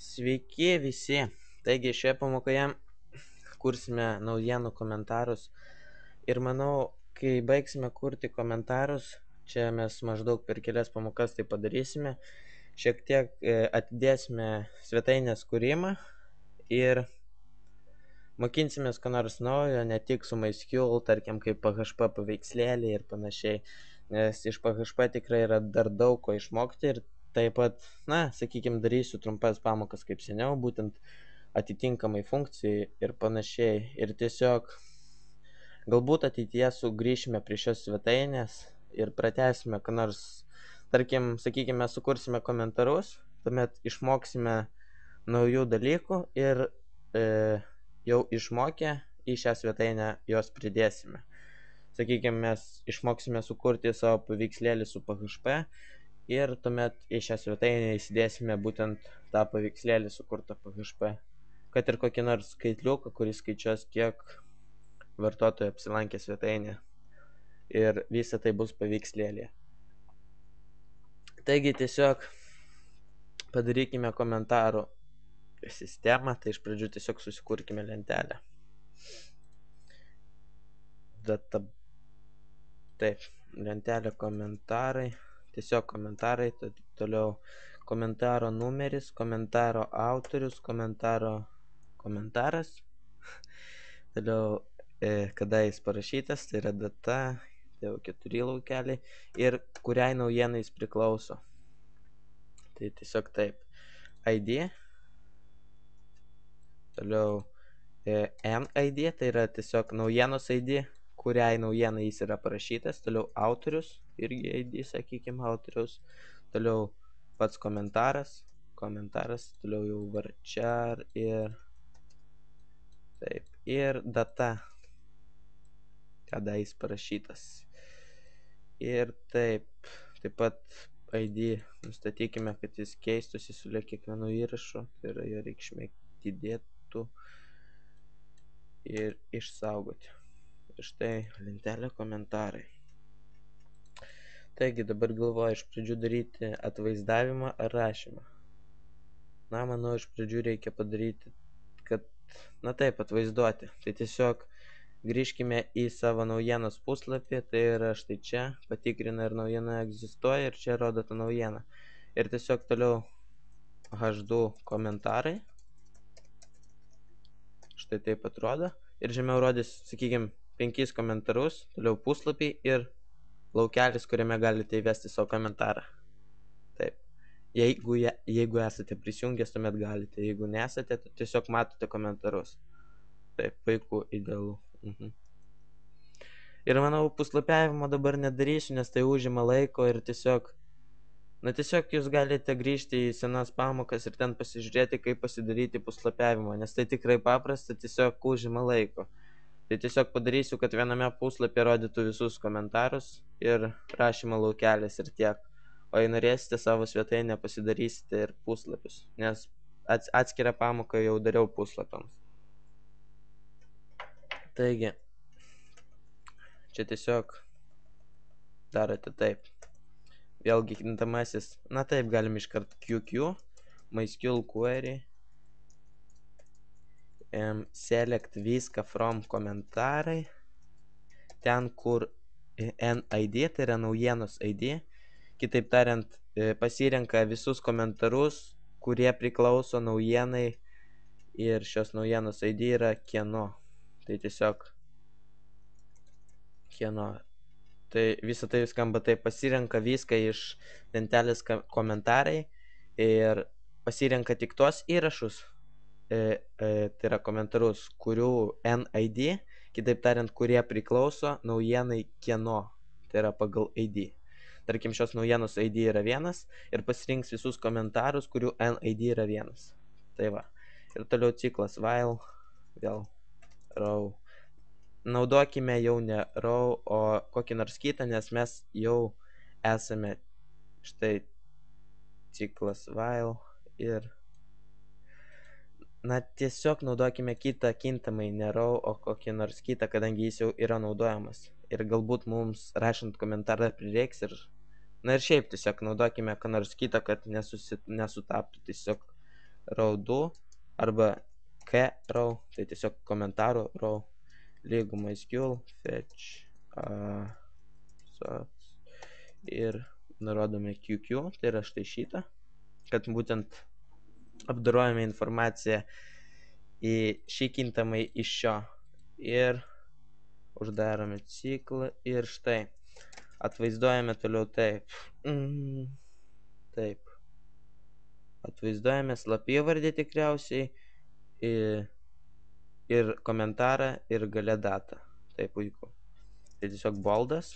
Sveiki visi. Taigi šioje pamokoje kursime naujienų komentarus ir manau, kai baigsime kurti komentarus, čia mes maždaug per kelias pamokas tai padarysime, šiek tiek atidėsime svetainės kūrimą ir mokinsimės ko nors naujo, ne tik su MySQL, tarkim kaip PHP paveikslėliai ir panašiai, nes iš PHP tikrai yra dar daug ko išmokti ir taip pat, sakykime, darysiu trumpas pamokas kaip seniau, būtent atitinkamai funkcijai ir panašiai. Ir tiesiog galbūt ateityje sugrįšime prie šios svetainės ir pratęsime, ką nors, tarkim, sakykime, sukursime komentarus, tuomet išmoksime naujų dalykų ir jau išmokę į šią svetainę juos pridėsime. Sakykime, mes išmoksime sukurti savo paveikslėlį su PHP ir tuomet į šią svetainę įsidėsime būtent tą paveikslėlį sukurtą PHP. Kad ir kokį nors skaitliuką, kuris skaičiuos, kiek vartotojų apsilankė svetainė. Ir visa tai bus paveikslėlė. Taigi tiesiog padarykime komentarų sistemą, tai iš pradžių tiesiog susikurkime lentelę. Taip, lentelė komentarai, tiesiog komentarai, toliau komentaro numeris, komentaro autorius, komentaras, toliau kada jis parašytas, tai yra data, tai jau 4 laukeliai ir kuriai naujienai jis priklauso. Tai tiesiog taip, ID, toliau NID, tai yra tiesiog naujienos ID, kuriai naujienai jis yra parašytas, toliau autorius, irgi ID, sakykime, autorius, toliau pats komentaras, toliau jau varchar ir taip, ir data, kada jis parašytas. Ir taip pat ID nustatykime, kad jis keistųsi su kiekvienu įrašu, tai yra jo reikšmė didėtų ir išsaugoti. Ir štai lentelė komentarai. Taigi dabar galvoju iš pradžių daryti atvaizdavimą ar rašymą. Manau, iš pradžių reikia padaryti, kad, taip, atvaizduoti. Tai tiesiog grįžkime į savo naujienos puslapį, tai yra štai čia, patikrina ir naujiena egzistuoja ir čia rodo tą naujieną. Ir tiesiog toliau H2 komentarai. Štai taip atrodo. Ir žemiau rodys, sakykime, 5 komentarus, toliau puslapį ir laukelis, kuriame galite įvesti savo komentarą. Taip. Jeigu esate prisijungęs, tuomet galite. Jeigu nesate, tai tiesiog matote komentarus. Taip, puiku, idealu. Ir manau, puslapiavimo dabar nedarysiu, nes tai užima laiko ir tiesiog jūs galite grįžti į senas pamokas ir ten pasižiūrėti, kaip pasidaryti puslapiavimą, nes tai tikrai paprasta, tiesiog užima laiko. Tai tiesiog padarysiu, kad viename puslapyje rodytų visus komentarus ir rašymo laukelis ir tiek. O jei norėsite savo svetainę, pasidarysite ir puslapius, nes atskirą pamoką jau dariau puslapiams. Taigi, čia tiesiog darote taip. Vėlgi kintamasis, taip, galim iškart QQ, MySQL query, select viską from komentarai, ten kur NID, tai yra naujienos ID, kitaip tariant, pasirenka visus komentarus, kurie priklauso naujienai ir šios naujienos ID yra kieno. Tai tiesiog kieno. Tai visą tai skamba taip, pasirenka viską iš lentelės komentarai ir pasirenka tik tos įrašus, tai yra komentarus, kurių NID, kitaip tariant, kurie priklauso naujienai kieno, tai yra pagal ID. Tarkim, šios naujienos ID yra 1 ir pasirinks visus komentarus, kurių NID yra 1. Tai va. Ir toliau ciklas while, vėl row. Naudokime jau ne row, o kokį nors kitą, nes mes jau esame štai ciklas while ir tiesiog naudokime kitą kintamai, ne row, o kokį nors kitą, kadangi jis jau yra naudojamas. Ir galbūt mums rašant komentarą prireiks ir šiaip tiesiog naudokime ką nors kitą, kad nesutaptų. Tiesiog row 2 arba k row, tai tiesiog komentarų row lygu MySQL fetch ir nurodome QQ, tai yra štai šitą, kad būtent apdorojame informaciją į šį kintamai iš šio ir uždarome ciklą ir štai atvaizduojame toliau taip. Taip. Atvaizduojame slapyvardį tikriausiai ir komentarą ir gale datą. Tai puiku. Tai tiesiog boldas.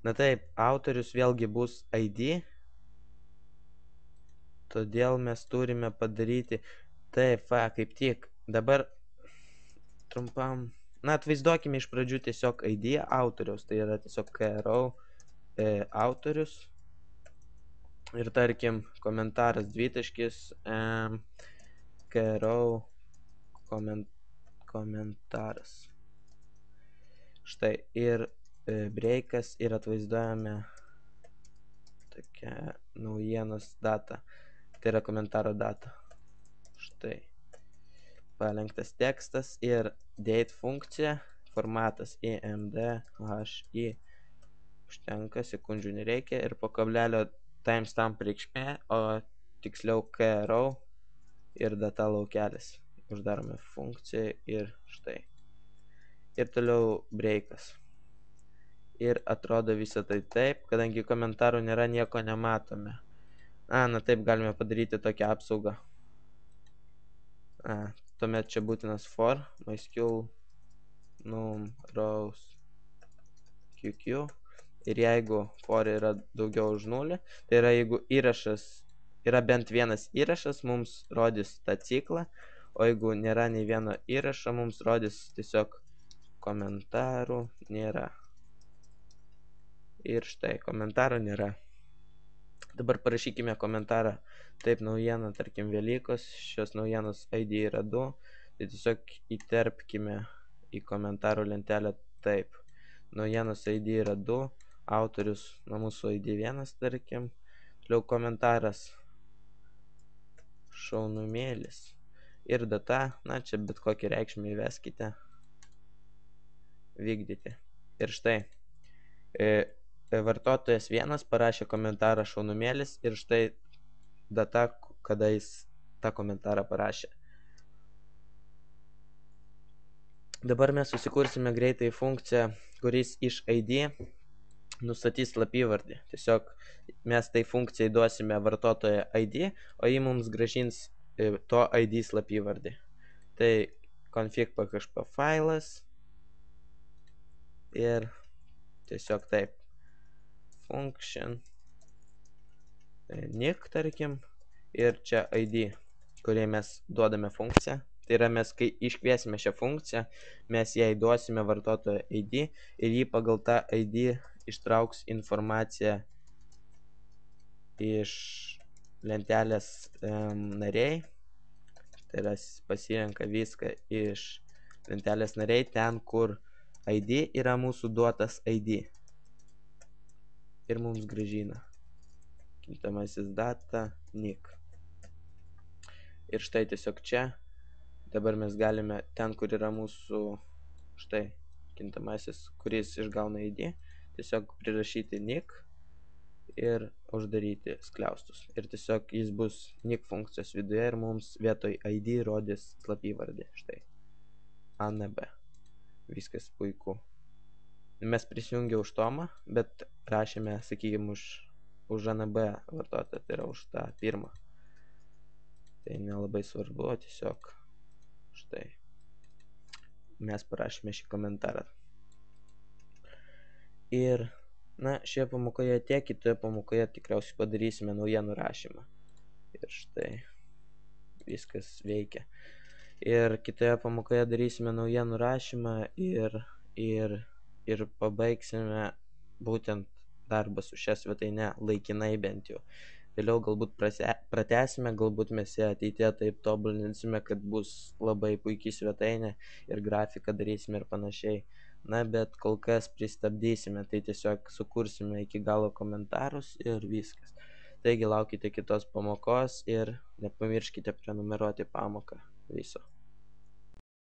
Na taip, autorius vėlgi bus ID. Todėl mes turime padaryti taip, kaip tik. Dabar trumpam. Na, atvaizduokime iš pradžių tiesiog ID autoriaus. Tai yra tiesiog row autorius. Ir tarkim komentaras dvitaškis row komentaras. Štai ir breikas ir atvaizduojame tokią naujienos datą. Tai yra komentaro data. Štai. Palenktas tekstas ir date funkcija. Formatas imd hi. Užtenka, sekundžių nereikia. Ir po kablelio timestamp reikšmė, o tiksliau row ir data laukelis. Uždarome funkciją ir štai. Ir toliau breikas. Ir atrodo visą tai taip, kadangi komentarų nėra, nieko nematome. Na taip galime padaryti tokią apsaugą. Tuomet čia būtinas for, MySQL num rows QQ. Ir jeigu for yra daugiau už 0, tai yra jeigu įrašas yra bent vienas įrašas, mums rodys tą ciklą, o jeigu nėra nei vieno įrašo, mums rodys tiesiog komentarų nėra. Ir štai, komentarų nėra. Dabar parašykime komentarą. Taip, naujiena, tarkim, Velykos. Šios naujienos ID yra 2. Tai tiesiog įterpkime į komentarų lentelę taip. Naujienos ID yra 2. Autorius nuo mūsų ID 1, tarkim. Toliau komentaras. Šaunumėlis. Ir data. Na, čia bet kokį reikšmę įveskite. Vykdyti. Ir štai. Vartotojas 1 parašė komentarą šaunumėlis ir štai data, kada jis tą komentarą parašė. Dabar mes susikursime greitai funkciją, kuris iš ID nustatys slapyvardį. Tiesiog mes tai funkcijai duosime vartotojo ID, o jį mums gražins to ID slapyvardį. Tai config.php failas ir tiesiog taip. Function nick, tarkim, ir čia ID, kuriai mes duodame funkciją. Tai yra mes, kai iškviesime šią funkciją, mes jai duosime vartotojo ID ir jį pagal tą ID ištrauks informaciją iš lentelės nariai. Tai yra pasirenka viską iš lentelės nariai ten, kur ID yra mūsų duotas ID. Ir mums gražina kintamasis data nick. Ir štai tiesiog čia dabar mes galime ten, kur yra mūsų štai kintamasis, kuris išgauna ID, tiesiog prirašyti nick ir uždaryti skliaustus. Ir tiesiog jis bus nick funkcijos viduje ir mums vietoj ID rodys slapyvardį. Štai ANB. Viskas puiku. Mes prisijungė už Tomą, bet rašėme, sakykime, už ANB vartotoją, tai yra už tą pirmą. Tai nelabai svarbu, tiesiog štai mes parašėme šį komentarą. Ir, na, šioje pamokoje tiek, kitoje pamokoje tikriausiai padarysime naujienų rašymą. Ir štai viskas veikia. Ir kitoje pamokoje darysime naujienų rašymą ir pabaigsime būtent darbą su šia svetaine laikinai bent jau. Vėliau galbūt pratęsime, galbūt mes ją ateityje taip tobulinsime, kad bus labai puikiai svetainė ir grafiką darysime ir panašiai. Na, bet kol kas pristabdysime, tai tiesiog sukursime iki galo komentarus ir viskas. Taigi laukite kitos pamokos ir nepamirškite prenumeruoti pamoką. Viso.